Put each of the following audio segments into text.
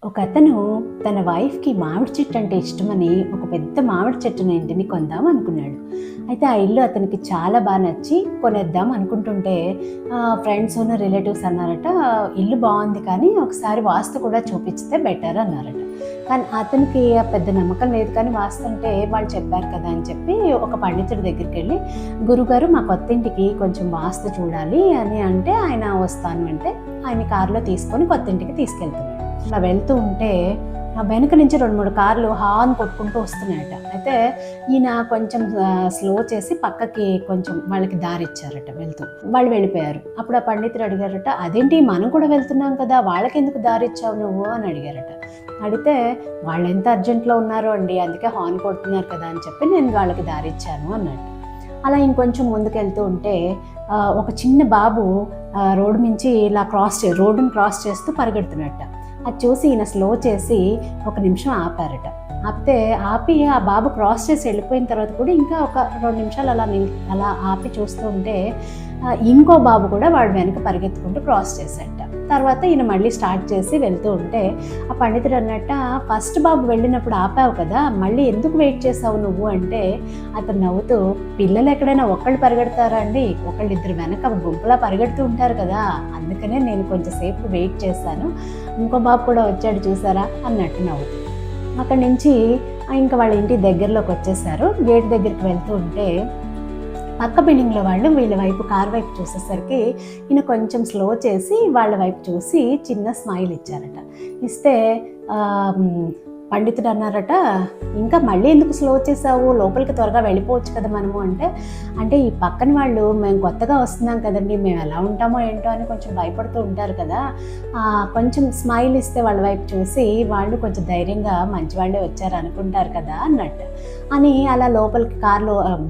ఒకతను తన వైఫ్‌కి మామిడి చెట్టు అంటే ఇష్టమని ఒక పెద్ద మామిడి చెట్టుని ఇంటిని కొందాం అనుకున్నాడు. అయితే ఆ ఇల్లు అతనికి చాలా నచ్చి కొనేద్దాం అనుకుంటుంటే ఫ్రెండ్సును, రిలేటివ్స్ అన్నారట, "ఇల్లు బావుంది కానీ ఒకసారి వాస్తు కూడా చూపిస్తే బెటర్" అన్నారట. కానీ అతనికి పెద్ద నమ్మకం లేదు, కానీ వాస్తు అంటే వాళ్ళు చెప్పారు కదా అని చెప్పి ఒక పండితుడి దగ్గరికెళ్ళి, "గురుగారు మా కొత్తింటికి కొంచెం వాస్తు చూడాలి" అని అంటే ఆయన వస్తాను అంటే ఆయన్ని కారులో తీసుకొని కొత్తింటికి తీసుకెళ్తున్నాడు. అలా వెళ్తూ ఉంటే వెనక నుంచి 2, 3 కార్లు హార్న్ కొట్టుకుంటూ వస్తున్నాయట. అయితే ఈయన కొంచెం స్లో చేసి పక్కకి కొంచెం వాళ్ళకి దారిచ్చారట వెళ్తూ. వాళ్ళు వెళ్ళిపోయారు. అప్పుడు ఆ పండితుడు అడిగారట, "అదేంటి మనం కూడా వెళ్తున్నాం కదా, వాళ్ళకెందుకు దారిచ్చావు నువ్వు" అని అడిగారట. అడిగితే, "వాళ్ళెంత అర్జెంట్లో ఉన్నారో అండి, అందుకే హార్న్ కొడుతున్నారు కదా" అని చెప్పి నేను వాళ్ళకి దారిచ్చాను అన్నట్టు. అలా ఇంకొంచెం ముందుకెళ్తూ ఉంటే ఒక చిన్న బాబు రోడ్డుని క్రాస్ చేస్తూ పరిగెడుతున్నట్ట. అది చూసి ఈయన స్లో చేసి ఒక నిమిషం ఆపారట. ఆపి ఆ బాబు క్రాస్ చేసి వెళ్ళిపోయిన తర్వాత కూడా ఇంకా ఒక 2 నిమిషాలు అలా ఆపి చూస్తూ ఉంటే ఇంకో బాబు కూడా వాడు వెనక పరిగెత్తుకుంటూ క్రాస్ చేశాట. తర్వాత ఈయన మళ్ళీ స్టార్ట్ చేసి వెళ్తూ ఉంటే ఆ పండితుడు అన్నట్ట, "ఫస్ట్ బాబు వెళ్ళినప్పుడు ఆపావు కదా, మళ్ళీ ఎందుకు వెయిట్ చేసావు నువ్వు" అంటే అతను నవ్వుతూ, "పిల్లలు ఎక్కడైనా ఒక్కళ్ళు పరిగెడతారా అండి, ఒకళ్ళిద్దరు వెనక గుంపులా పరిగెడుతూ ఉంటారు కదా, అందుకనే నేను కొంచెం సేపు వెయిట్ చేశాను, ఇంకో బాబు కూడా వచ్చాడు చూసారా" అన్నట్టు నవ్వుతూ అక్కడి నుంచి ఇంకా వాళ్ళ ఇంటి దగ్గరలోకి వచ్చేసారు. గేట్ దగ్గరికి వెళ్తూ ఉంటే పక్క బిల్డింగ్లో వాళ్ళు వీళ్ళ వైపు కార్ వైపు చూసేసరికి ఈయన కొంచెం స్లో చేసి వాళ్ళ వైపు చూసి చిన్న స్మైల్ ఇచ్చారట. ఇస్తే పండితుడు అన్నారట, "ఇంకా మళ్ళీ ఎందుకు స్లో చేసావు, లోపలికి త్వరగా వెళ్ళిపోవచ్చు కదా మనము" అంటే ఈ పక్కన వాళ్ళు, "మేము కొత్తగా వస్తున్నాం కదండి, మేము ఎలా ఉంటామో ఏంటో" అని కొంచెం భయపడుతూ ఉంటారు కదా, కొంచెం స్మైల్ ఇస్తే వాళ్ళ వైపు చూసి వాళ్ళు కొంచెం ధైర్యంగా మంచి వాళ్ళే వచ్చారు అనుకుంటారు కదా అన్నట్టు అని అలా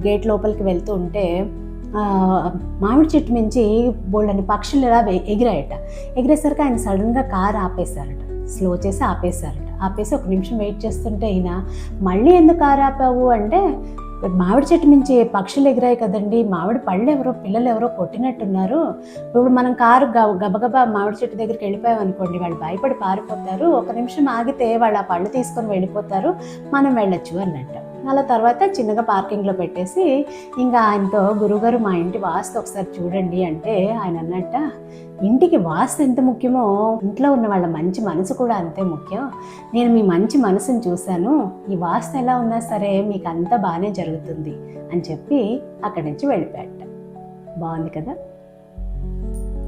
గేట్ లోపలికి వెళ్తూ ఉంటే మామిడి చెట్టు నుంచి బోళ్ళని పక్షులు ఇలా ఎగిరేసరికి ఆయన సడన్గా కారు ఆపేశారట. స్లో చేసి ఆపేసి ఒక నిమిషం వెయిట్ చేస్తుంటే ఈయన, "మళ్ళీ ఎందుకు కారు ఆపావు" అంటే, "మామిడి చెట్టు నుంచి పక్షులు ఎగిరాయి కదండి, మామిడి పిల్లలు ఎవరో కొట్టినట్టున్నారు, ఇప్పుడు మనం కారు గబగబా మామిడి చెట్టు దగ్గరికి వెళ్ళిపోయాం అనుకోండి, వాళ్ళు భయపడి పారిపోతారు, ఒక నిమిషం ఆగితే వాళ్ళు ఆ పళ్ళు తీసుకొని వెళ్ళిపోతారు, మనం వెళ్ళొచ్చు" అన్నట్టు. అలా తర్వాత చిన్నగా పార్కింగ్లో పెట్టేసి ఇంకా ఆయనతో, "గురుగారు మా ఇంటి వాస్తు ఒకసారి చూడండి" అంటే ఆయన అన్నట్ట, "ఇంటికి వాస్తు ఎంత ముఖ్యమో ఇంట్లో ఉన్న వాళ్ళ మంచి మనసు కూడా అంతే ముఖ్యం, నేను మీ మంచి మనసుని చూశాను, ఈ వాస్తు ఎలా ఉన్నా సరే మీకు అంతా బాగానే జరుగుతుంది" అని చెప్పి అక్కడి నుంచి వెళ్ళిపోయాట. బాగుంది కదా.